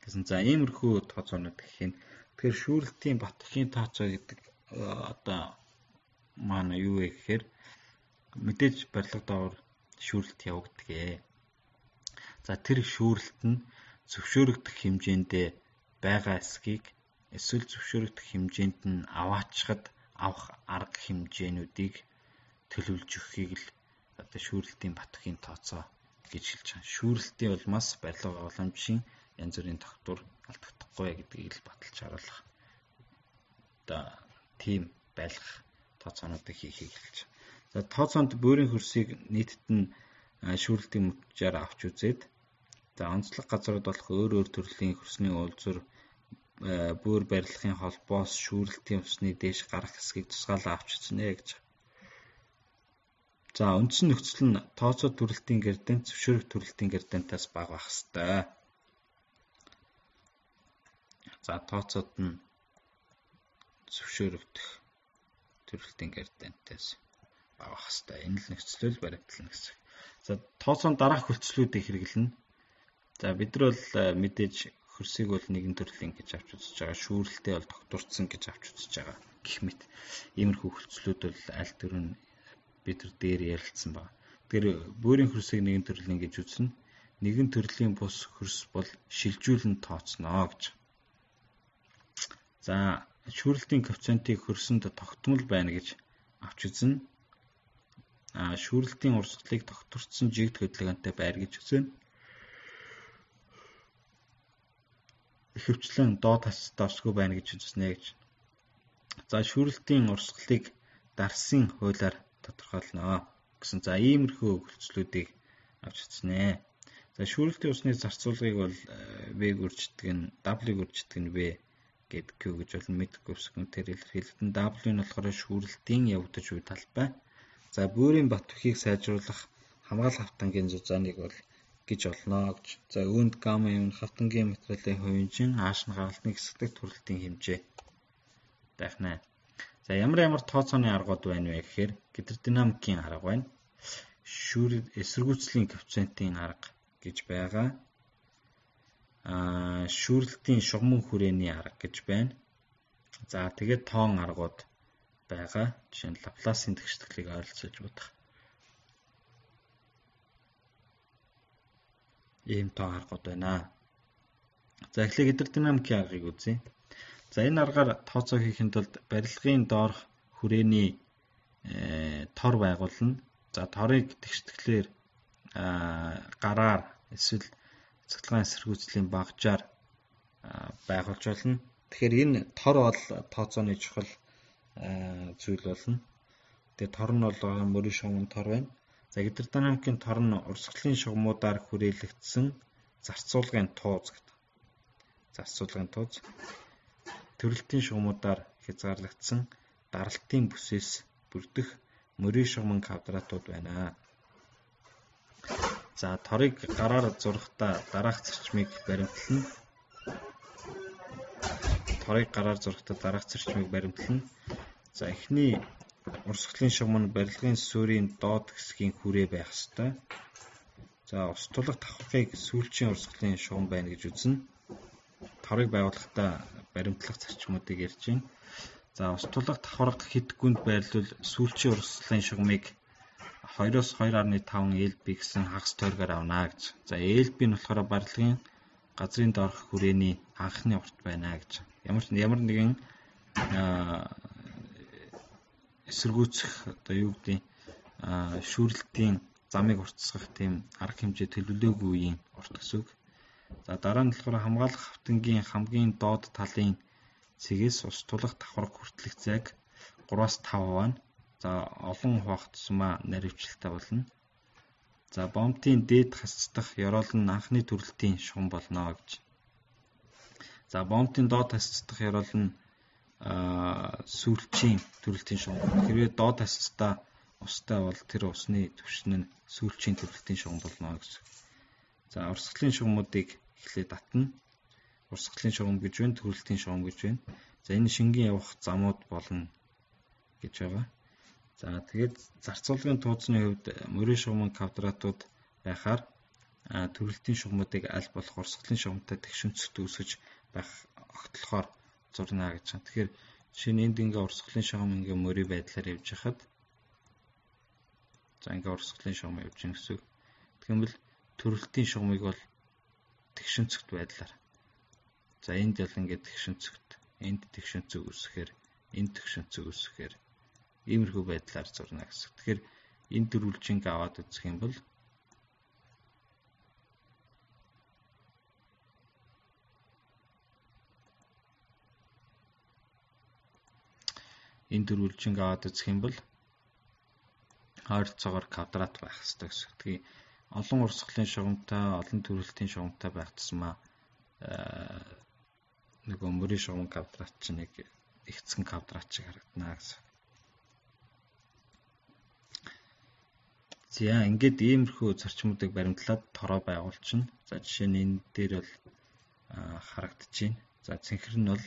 гэсэн. За иймэрхүү тооцоонууд гэх юм. Тэгэхээр шүүрэлтийн бат бүхийн тооцоо гэдэг одоо маань юу вэ гэхээр мэдээж барилга доогоор шүүрэлт явагддаг. За тэр шүүрэлт нь зөвшөөрөгдөх хэмжээндээ байгаа эсхийг эсвэл зөвшөөрөгдөх хэмжээнд нь аваачхад авах арга хэмжээнүүдийг төлөвлөж өгөхийг л одоо шүүрэлтийн бат бүхийн тооцоо гэж хэлж байгаа. Шүүрэлтийн улмаас барилга байгууламжийн янз бүрийн тогтвор алдагдахгүй гэдгийг л баталж харуулах. Одоо тийм байлгах тооцоонуудыг хийхийг хэлж байгаа. За тооцоонд бөөрийн хөрсийг нийтэд нь шүүрэлтийн мөчөөр авч үзээд за онцлог газрууд болох өөр төрлийн хөрсний уулзвар бөөр барилгын холбоос шүүрэлтийн усны дээш гарах хэсгийг тусгаалan авч үзнэ гэж. За үндсэн нөхцөл нь тооцоо төрөлтийн градиент зөвшөөрөх төрөлтийн градиентаас бага байх ёстой. За тооцоод нь зөвшөөрөгдөх төрөлтийн градиентаас бага байх ёстой. Энэ л нөхцөлөөр баримтлана гэсэн. За тооцоон дараах хөлцлүүдийг хэрэглэнэ. За бид нар бол мэдээж хөрсийг бол нэгэн төрлийн гэж авч үзэж байгаа. Шүүрэлтэй бол тогтворцсон гэж авч үзэж байгаа. Гэх мэт иймэрхүү хөлцлүүд бол аль дөрөв нь бид нар дээр ярилцсан байна. Тэгэхээр бөөрийн хөрсийг нэгэн төрлийн гэж үзнэ. Нэгэн төрлийн бус хөрс бол шилжүүлэн тооцноо гэж. За шүүрэлтийн коэффициентийг хөрсөнд тогтмол байна гэж авч үзнэ. Шүүрэлтийн урсгалыг тогтворцсон жигд хөдөлгөөнтэй байр гэж үзнэ. Ихэвчлэн доод хасцтай осгүй байна гэж үзнэ гэж. За шүүрэлтийн урсгалыг дарсын хуулиар тодорхойлно гэсэн. За иймэрхүү хөлцлүүдийг авч үзнэ. За шүүрэлтийн усны зарцуулгыг бол V гүрждэг нь W гүрждэг нь V гэдэг Q гэж болно. Мэдхгүй секундээр илэрхийлэгдэн. W нь болохоор шүүрэлтийн явагдаж буй талбай. За бөөрийн бат бүхийг сайжруулах хамгаалах хавтангийн зузааныг бол гэж олно гэж. За үүнд гамма юм хавтангийн материалын хувинжин аашны гаралтны хэсэгдэх төрөлтийн хэмжээ байх нэ. За ямар тооцооны аргууд байна вэ гэхээр гидродинамикийн арга байна. Эсэргүүцлийн коэффициентийн арга гэж байгаа. Шүүрэлтийн шугамн хүрээний арга гэж байна. За тэгээд тоон аргууд байгаа. Жишээ нь Лапласын тэгшдэглийг ойролцоож бодох. Ийм тоон аргууд байна. За эхлээд гидродинамикийн аргыг үзье. За энэ аргаар тооцоо хийхэд тулд барилгын доорх хүрээний тор байгуулна. За торыг тэгшдэглээр гараар эсвэл цэцгэлгаан эсэргүүцлийн багажаар байгуулж болно. Тэгэхээр энэ тор бол тооцооны чухал зүйл болно. Тэгээ тор нь бол мөрийн шугамын тор байна. За гидродинамикийн тор нь урсгалын шугамудаар хүрээлэгдсэн зарцуулгын тууз гэдэг. Зарцуулгын тууз төрөлтийн шугамудаар хязгаарлагдсан даралтын бүсээс бүрдэх мөрийн шугамын квадратууд байна. За торыг гараар зурхтаа дараах зарчмыг баримтлана. За эхний урсгалын шугам нь барилгын суурийн доод хэсгийн хүрээ байх ёстой. За ус тулах давхрыг сүүлчийн урсгалын шугам байна гэж үзнэ. Торыг байгуулахдаа баримтлах зарчмуудыг ярьж байна. За ус тулах давхраг хэд гүнд байрлуул сүүлчийн урсгалын шугамыг 2-оос 2.5 LB гэсэн хагас тойргаар авна гэж. За LB нь болохоор барилгын газрын доорх хүрээний анхны урт байна гэж. Ямар нэгэн эсэргүүцэх одоо юу гэдэг шүүрэлтийн замыг уртсгах тийм арга хэмжээ төлөвлөөгүй үеийн урт гэсэн үг. За дараа нь болохоор хамгаалах хавтангийн хамгийн доод талын цэгээс ус тулах давхраг хүртэлх зайг 3-5 хуваа. За олон хуваах тусмаа наривчлалтай болно. За бомтын дээд хасцдах ёроол нь анхны төрөлтийн шугам болно гэж. За бомтын доод хасцдах ёроол нь сүүлчийн төрөлтийн шугам. Хэрвээ доод хасцдаа устай бол тэр усны түвшин нь сүүлчийн төрөлтийн шугам болно гэсэн. За урсгалын шугамуудыг эхлээд татна. Урсгалын шугам гэж байна, төрөлтийн шугам гэж байна. За энэ шингэн явах замууд болно гэж байгаа. За тэгээд зарцуулгын тууцны хувьд мөрийн шугамын квадратууд байхаар төрөлтийн шугамуудыг аль болох урсгалын шугамтай тэгшүнцэд үүсгэж байх огтлохоор зурна гэж байна. Тэгэхээр жишээ нь энд ингээ урсгалын шугам ингээ мөрийн байдлаар явж хахад за ингээ урсгалын шугам явж гин гэсэн. Тэгвэл төрөлтийн шугамыг бол тэгшүнцэгт байдлаар. За энд бол ингээ тэгшүнцэгт, энд тэгшүнцэг үүсгэхээр, энд тэгшүнцэг үүсгэхээр иймэрхүү байдлаар зурна гэсэн. Тэгэхээр энэ дөрвөлжинг аваад үзэх юм бол ойролцоогоор квадрат байх хэрэгтэй гэсэн. Тэгэхээр олон урсгалын шугамтай, олон төрөлтийн шугамтай байх тусмаа нөгөө мөрийн шугам квадрат чинь нэг ихцгэн квадрат шиг харагдана гэсэн. За ингээд иймэрхүү зарчмуудыг баримтлаад тороо байгуулчихна. За жишээ нь энэ дээр бол харагдаж байна. За цэнхэр нь бол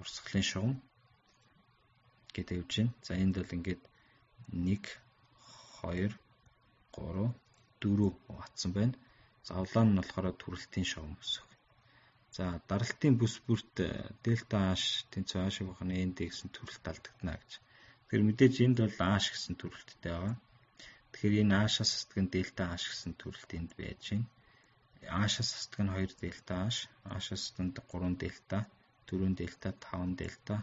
урсгалын шугам гэдэг явж байна. За энд бол ингээд 1 2 3 4 хатсан байна. За улаан нь болохоор төрөлтийн шугам өсөх. За даралтын бүс бүрт дельта H тэнцүү H ухааны ND гэсэн төрөлт алдагдана гэж. Тэгэхээр мэдээж энд бол H гэсэн төрөлттэй байгаа. Тэгэхээр энэ H-аас хасдаг нь дельта H гэсэн төрөлт энд байж байна. H-аас хасдаг нь 2 дельта H, H-аас хасдаг нь 3 дельта, 4 дельта, 5 дельта,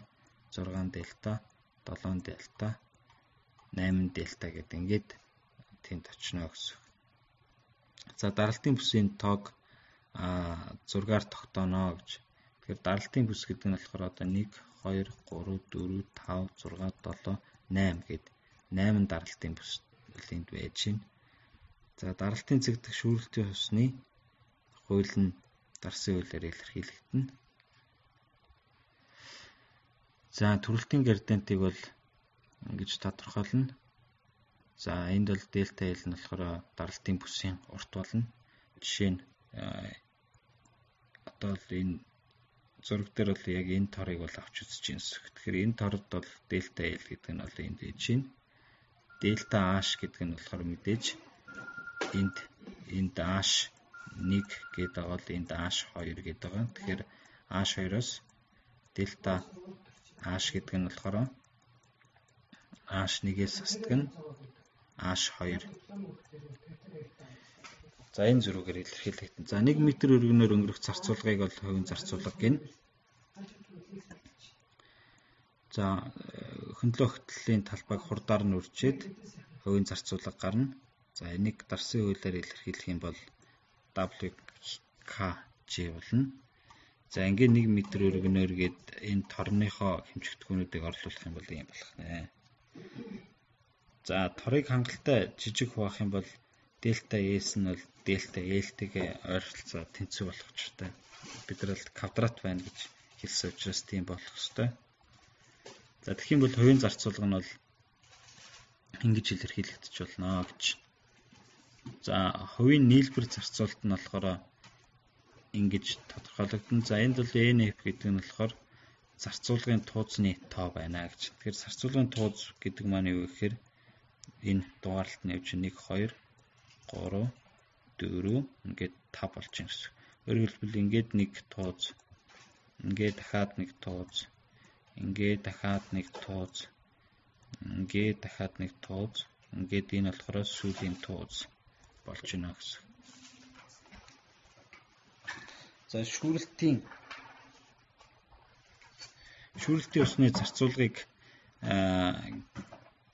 6 дельта, 7 дельта, 8 дельта гэдэг ингээд тэнд очно гэсэн. За даралтын бүсийн тоог 6-аар тогтооно гэж. Тэгэхээр даралтын бүс гэдэг нь болохоор одоо 1 2 3 4 5 6 7 8 гээд 8 даралтын бүс энд байж байна. За даралтын цэг дэх шүүрэлтийн хусны хууль нь дарсын хуулиар илэрхийлэгдэнэ. За төрөлтийн градиентийг бол ингэж тодорхойлно. За энд бол дельта L нь болохоор даралтын бүсийн урт болно. Жишээ нь одоо л энэ зураг дээр бол яг энэ торыг бол авч үзэж байна. Тэгэхээр энэ торд бол дельта L гэдэг нь бол энд байж байна. Дельта H гэдэг нь болохоор мэдээж энд H1 гэдэг байгаа бол энд H2 гэдэг байгаа. Тэгэхээр H2-оос дельта H гэдэг нь болохоор H1-ээс хасдаг нь H2. За энэ зургаар илэрхийлэгдэн. За 1 м өргөнөөр өнгөрөх зарцуулгыг бол хувийн зарцуулга гэнэ. За хөндлөө хөтлөлийн талбайг хурдаар нь үржээд хувийн зарцуулга гарна. За энийг дарсын хуулиар илэрхийлэх юм бол WKG болно. За ингээд 1 м өргөнөөр гээд энэ торныхоо хэмжигдэхүүнүүдийг орлуулах юм бол ийм болох нэ. За торыг хангалттай жижиг хуваах юм бол дельта S нь бол дельта L-тэйгээ ойролцоо тэнцүү болох учиртай. Бид нар л квадрат байна гэж хэлсэн учраас тийм болох ёстой. За тэгэх юм бол хувийн зарцуулга нь бол ингэж илэрхийлэгдэж болно гэж. За хувийн нийлбэр зарцуулалт нь болохоор ингэж тодорхойлогдсон. За энд бол NF гэдэг нь болохоор зарцуулгын тууцны тоо байна гэж. Тэгэхээр зарцуулгын тууц гэдэг маань юу гэхээр энэ дугаарлалт нь явж 1 2 3 4 ингээд 5 болж байна гэсэн. Өөрөөр хэлбэл ингээд нэг тууц, ингээд дахиад нэг тууц, ингээд дахиад нэг тууц, ингээд дахиад нэг тууц, ингээд энэ болохоор сүүлийн тууц болж байна гэсэн. За шүүрэлтийн усны зарцуулгыг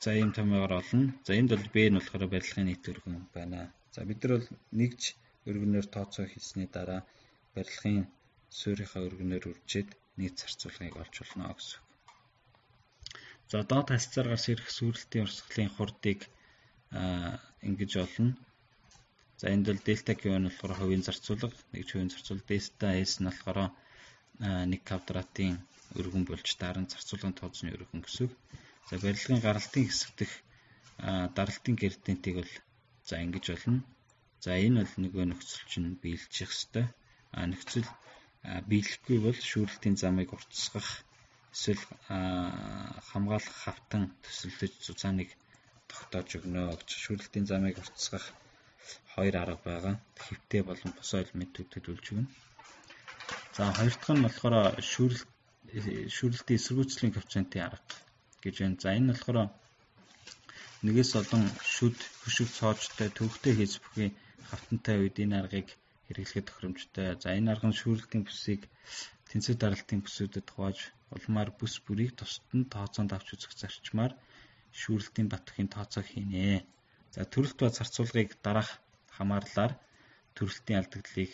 за ийм томьёогоор олно. За энд бол B нь болохоор барилгын нийт өргөн байна. За бид нар бол нэгж өргөнөөр тооцоо хийсний дараа барилгын суурийнхаа өргөнөөр үржээд нийт зарцуулгыг олж болно гэсэн. За доод хасцаар гарч ирэх сүрэлтийн урсгалын хурдыг ингэж олно. За энд бол дельта Q нь болохоор хувийн зарцуулга, нэгж хувийн зарцуулга, дельта S нь болохоор 1 квадратын өргөн болж дараа нь зарцуулгын тооцны өргөн гэсэн. За барилгын гаралтын хэсэг дэх даралтын градиентийг бол за ингэж болно. За энэ бол нөгөө нөхцөл чинь биелжих ёстой. Нөхцөл биелэхгүй бол шүүрэлтийн замыг уртасгах эсвэл хамгаалах хавтан төсөлдөж зузааныг тогтоож өгнө гэж. Шүүрэлтийн замыг уртасгах 2 арга байгаа. Хэвтэй болон босоо элементүүдэд үлж өгнө. За хоёр дахь нь болохоор шүүрэлтийн эсэргүүцлийн коэффициентийн арга гэж байна. За энэ болохоор нэгээс олон хөшиг цоочтой төвөгтэй хийж бүхий хавтантай үед энэ аргыг хэрэглэхэд тохиромжтой. За энэ арга нь шүүрэлтийн бүсийг тэнцүү даралтын бүсүүдэд хувааж улмаар бүс бүрийг тусад нь тооцоонд авч үзэх зарчмаар шүүрэлтийн бат бүхийн тооцоо хийнэ. За төрөлт ба зарцуулгыг дараах хамаарлаар төрөлтийн алдагдлыг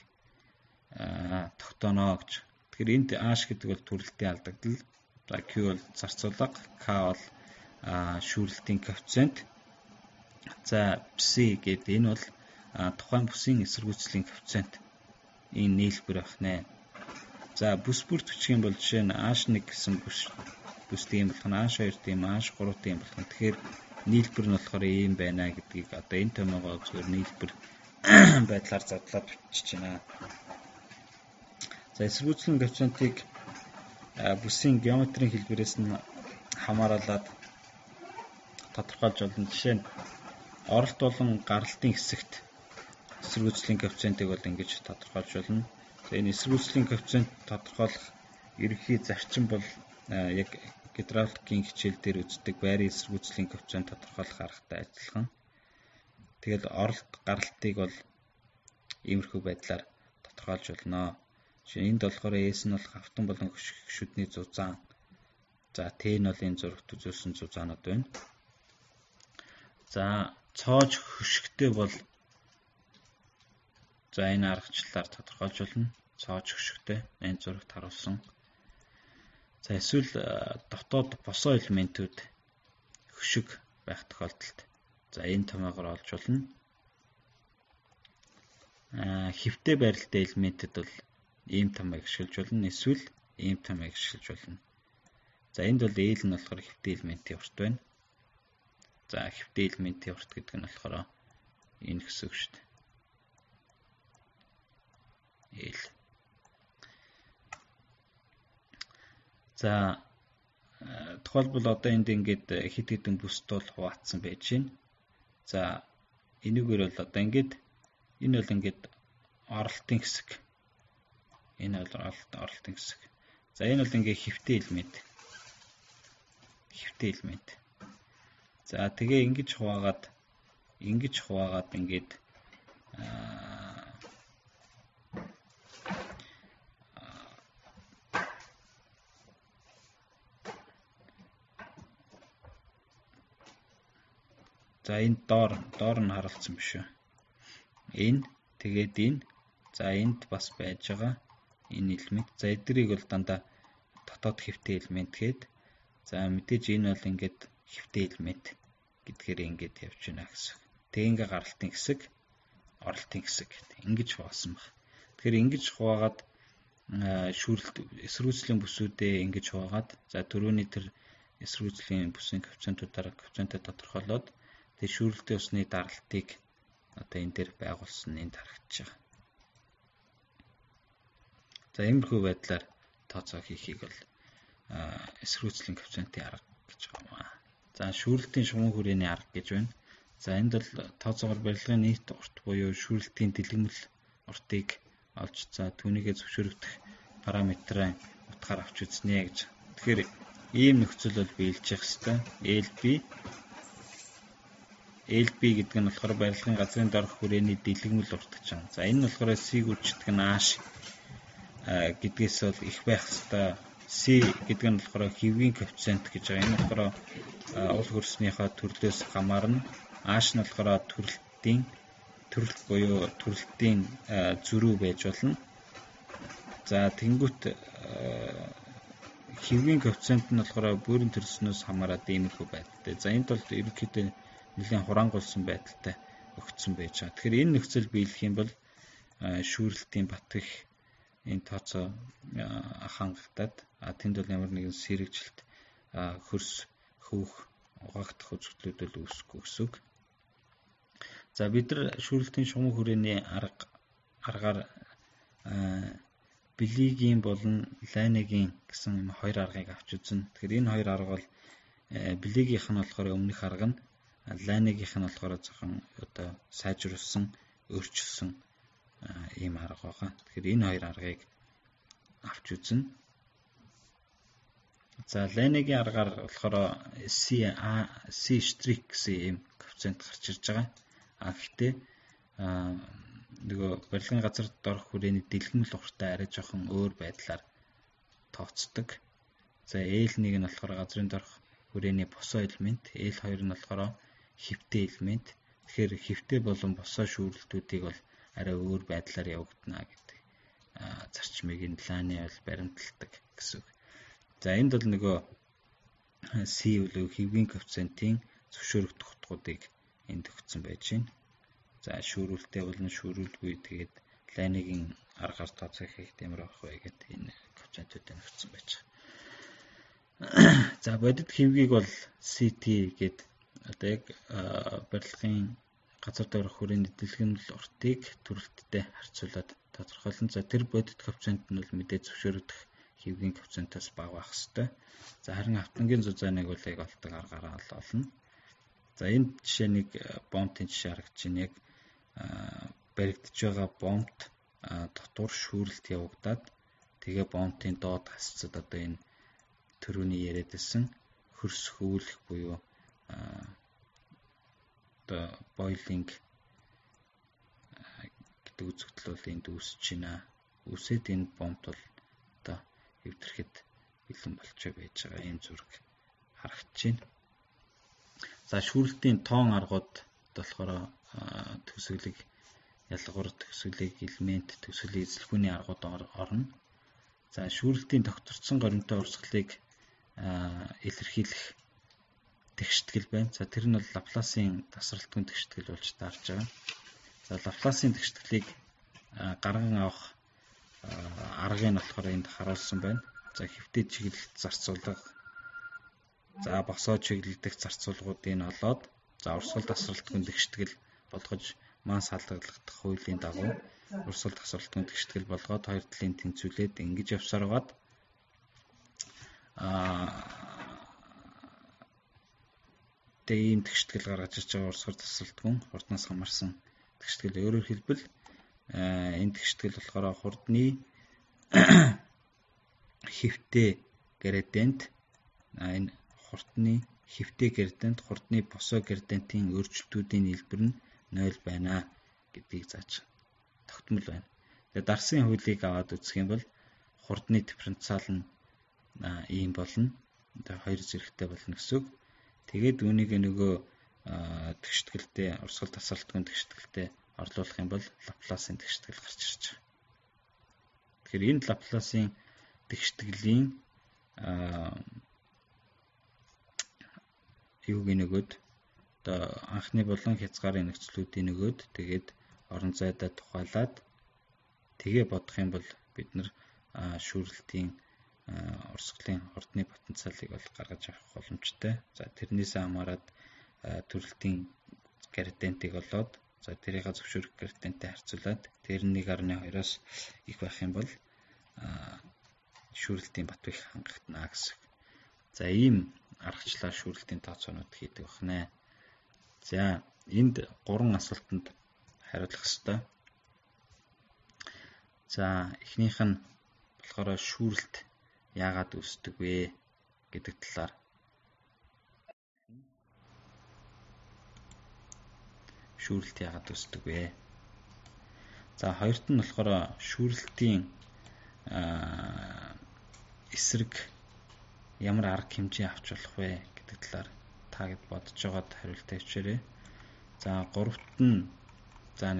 тогтооно гэж. Тэгэхээр энд H гэдэг бол төрөлтийн алдагдал, за Q бол зарцуулга, K бол шүүрэлтийн коэффициент. За Psi гэдэг энэ бол тухайн бүсийн эсэргүүцлийн коэффициент. Энэ нийлбэр байна. За бүс бүрт бичих юм бол жишээ нь H1 гэсэн бүс тийм болох нь H2 тийм, H3 тийм болох нь. Тэгэхээр нийлбэр нь болохоор ийм байна гэдгийг одоо энэ томьёогоо зөвхөн нийлбэр байдлаар задлаад бичиж байна. За эсэргүүцлийн коэффициентийг бүсийн геометрийн хэлбэрээс нь хамааруулаад тодорхойлж болно. Жишээ нь оролт болон гаралтын хэсэгт эсэргүүцлийн коэффициентийг бол ингэж тодорхойлж болно. За энэ эсэргүүцлийн коэффициент тодорхойлох ерөнхий зарчим бол яг гидравликийн хичээл дээр үздэг байрын эсэргүүцлийн коэффициент тодорхойлох аргатай адилхан. Тэгэл оролт гаралтыг бол иймэрхүү байдлаар тодорхойлж болно. Жишээ нь энд болохоор S нь бол хавтан болон хөшгөшүүдний зузаан. За T нь бол энэ зурагт үзүүлсэн зузаанууд байна. За цоож хөшгөтэй бол за энэ аргачлалаар тодорхойлж болно. Цоож хөшгөтэй энэ зурагт харуулсан. За эсвэл дотоод босоо элементүүд хөшиг байх тохиолдолд за энэ томоогоор олж болно. Хэвтэй байралтай элементэд бол ийм томыг ашиглаж болно. Эсвэл ийм томыг ашиглаж болно. За энд бол L нь болохоор хэвтэй элементийн урт байна. За хэвтэй элементийн урт гэдэг нь болохоор энэ хэсэг шүү дээ. L. За тухайлбал одоо энд ингээд хэд хэдэн бүст бол хуваацсан байж байна. За энэгээр бол одоо ингээд энэ бол ингээд оролтын хэсэг. Энэ бол оролтын хэсэг. За энэ бол ингээд хэвтэй элемент. Хэвтэй элемент. За тэгээ ингэж хуваагаад ингээд за энэ доор нь харалцсан биш үү? Энэ тэгээд энэ за энд бас байж байгаа энэ элемент. За эдгэрийг бол дандаа дотоод хэвтэй элемент гээд за мэдээж энэ бол ингээд хэвтэй элемент гэдгээр ингээд явж байна гэсэн. Тэгээ ингээ гаралтын хэсэг, оролтын хэсэг ингэж хуваасан баг. Тэгэхээр ингэж хуваагаад шүүрэлт эсрүүцлийн бүсүүдээ ингэж хуваагаад за түрүүний тэр эсрүүцлийн бүсийн коэффициентуудаараа коэффициентээ тодорхойлоод тэр шүүрэлтийн усны даралтыг одоо энэ дээр байгуулсан энд харагдаж байгаа. За иймэрхүү байдлаар тооцоо хийхийг бол эсрүүцлийн коэффициентийн арга гэж байна. За шүүрэлтийн шугам хүрээний арга гэж байна. За энд бол тооцоогоор барилгын нийт урт буюу шүүрэлтийн дэлгэмэл уртыг олж за түүнийгээ зөвшөөрөгдөх параметрын утгаар авч үзнэ гэж. Тэгэхээр ийм нөхцөл бол биелж явах хэвээр. LB гэдэг нь болохоор барилгын газрын доорх хүрээний дэлгэмэл урт гэж байна. За энэ нь болохоор C гүйцэтгэх нь H гэдгээс бол их байх хэвээр. C гэдэг нь болохоор хэвийн коэффициент гэж байгаа. Энэ болохоор уул хөрснийхөө төрлөөс хамаарна. H нь болохоор төрөлт буюу төрөлтийн зөрүү байж болно. За тэнгуут хэвийн коэффициент нь болохоор бүрэн төрснөөс хамаарат иймэрхүү байдалтай. За энд бол ерөнхийдөө нэлийн хураангуулсан байдалтай өгцсөн байж байгаа. Тэгэхээр энэ нөхцөл биелэх юм бол шүүрэлтийн бат гэх энэ тооцоо хангалтад тэнд бол ямар нэгэн сэрэгжилт хөрс хөвөх угаагдах үзэгдлүүд бол үүсэхгүй гэсэн үг. За бид нар шүүрэлтийн шугам хүрээний аргаар Билигийн болон Лайнегийн гэсэн хоёр аргыг авч үзнэ. Тэгэхээр энэ хоёр арга бол Билигийнх нь болохоор өмнөх арга нь Лайнегийнх нь болохоор зөвхөн одоо сайжруулсан, өөрчилсөн ийм арга байгаа. Тэгэхээр энэ хоёр аргыг авч үзнэ. За Лайнегийн аргаар болохоор C' гэсэн ийм коэффициент гарч ирж байгаа. Гэхдээ нөгөө барилгын газар доорх хүрээний дэлгэмэл уртаа арай жоохон өөр байдлаар тооцдог. За L1 нь болохоор газрын доорх хүрээний босоо элемент, L2 нь болохоор хэвтэй элемент. Тэгэхээр хэвтэй болон босоо шүүрэлтүүдийг бол арай өөр байдлаар явагдана гэдэг зарчмыг энэ Лайне бол баримталдаг гэсэн үг. За энд бол нөгөө C үлээ хэвийн коэффициентийн зөвшөөрөгдөх утгуудыг энд өгсөн байж байна. За шүүрүүлтэй болон шүүрүүлгүй тэгээд Лайнегийн аргаар тооцоо хийх ямар авах вэ гэдэг энэ коэффициентүүдийг өгсөн байж байгаа. За бодит хэвгийг бол CT гэдэг одоо яг барилгын газар доорх хүрээний дэлгэмэл уртыг төрөлттэй харьцуулаад тодорхойлно. За тэр бодит коэффициент нь бол мэдээ зөвшөөрөгдөх хэвгийн коэффициентээс бага байх ёстой. За харин автангийн зузааныг бол яг олдог аргаараа олно. За энэ жишээ нэг бомтын жишээ харагдаж байна. Яг баригдаж байгаа бомт дотор шүүрэлт явагдаад тэгээ бомтын доод хасцад одоо энэ төрөний яриадсэн хөрс хөвөлөх буюу одоо бойлинг гэдэг үзэгдэл бол энд үүсэж байна. Үсээд энэ бомт бол одоо эвдрэхэд бэлэн болчихоо байж байгаа энэ зураг харагдаж байна. За шүүрэлтийн тоон аргууд болохоор төгсгөлийг ялгуур төгсгөлийг элемент төгсгөлийн эзлэхүүний аргууд орно. За шүүрэлтийн тогтворцсон горимтой урсгалыг илэрхийлэх тэгштгэл байна. За тэр нь бол Лапласын тасралтгүй тэгштгэл болж таарч байгаа. За Лапласын тэгшгэлийг гарган авах аргыг нь болохоор энд харуулсан байна. За хэвтээд чиглэлт зарцуулга, за босоо чиглэлдэх зарцуулгуудыг нь олоод, за урсгал тасралтгүй тэгштгэл болгож манс халдлагдах хуулийн дагуу урсгал тасралтгүй тэгштгэл болгоод хоёр талын тэнцвүүлээд ингэж явсаар байгаад тэгээ ийм тэгштгэл гаргаж ирж байгаа урсгал тасралтгүй хурднаас хамаарсан тэгштгэл. Өөрөөр хэлбэл энэ тэгштгэл болохоор хурдны хэвтэй градиент, энэ хурдны хэвтэй градиент хурдны босоо градиентийн өөрчлөлтүүдийн нийлбэр нь 0 байна гэдгийг зааж тогтмол байна. Тэгээд дарсын хуулийг аваад үзэх юм бол хурдны дифференциал нь ийм болно. Одоо хоёр зэрэгтэй болно гэсэн үг. Тэгээд үүнийг нөгөө тэгшгэлтэй урсгал тасралтгүй тэгшгэлтэй орлуулах юм бол Лапласын тэгштгэл гарч ирж байгаа. Тэгэхээр энэ Лапласын тэгштгэлийн юуг нөгөөд одоо анхны болон хязгаарын нөхцлүүдийн нөгөөд тэгээд орон зайдаа тухайлаад тэгээ бодох юм бол бид нар шүүрэлтийн урсгалын хурдны потенциалыг бол гаргаж авах боломжтой. За тэрнээс хамаарат төрөлтийн градиентийг олоод, за тэрийг зөвшөөрөх градиенттэй харьцуулаад тэр 1.2-оос их байх юм бол шүүрэлтийн бат бэх хангагдана гэсэн. За ийм аргачлаар шүүрэлтийн тооцоонууд хийдэг байна. За энд 3 асуултанд хариулах ёстой. За эхнийх нь болохоор шүүрэлт яагаад үүсдэг вэ гэдэг талаар. Шүүрэлт яагаад үүсдэг вэ? За хоёрт нь болохоор шүүрэлтийн эсрэг ямар арга хэмжээ авч болох вэ гэдэг талаар та бодож байгаад хариулт тавьчаарай. За гуравт нь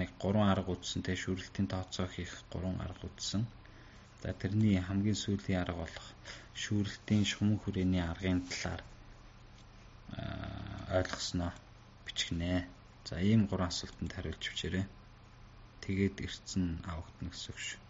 нэг 3 арга үзсэн те шүүрэлтийн тооцоо хийх 3 арга үзсэн. За тэрний хамгийн сүүлийн арга болох шүүрэлтийн шугам хүрээний аргын талаар ойлгосноо бичгэнэ. За ийм 3 асуултанд хариулж бичээрэй. Тэгээд эртсэн авагдана гэсэн үг шүү.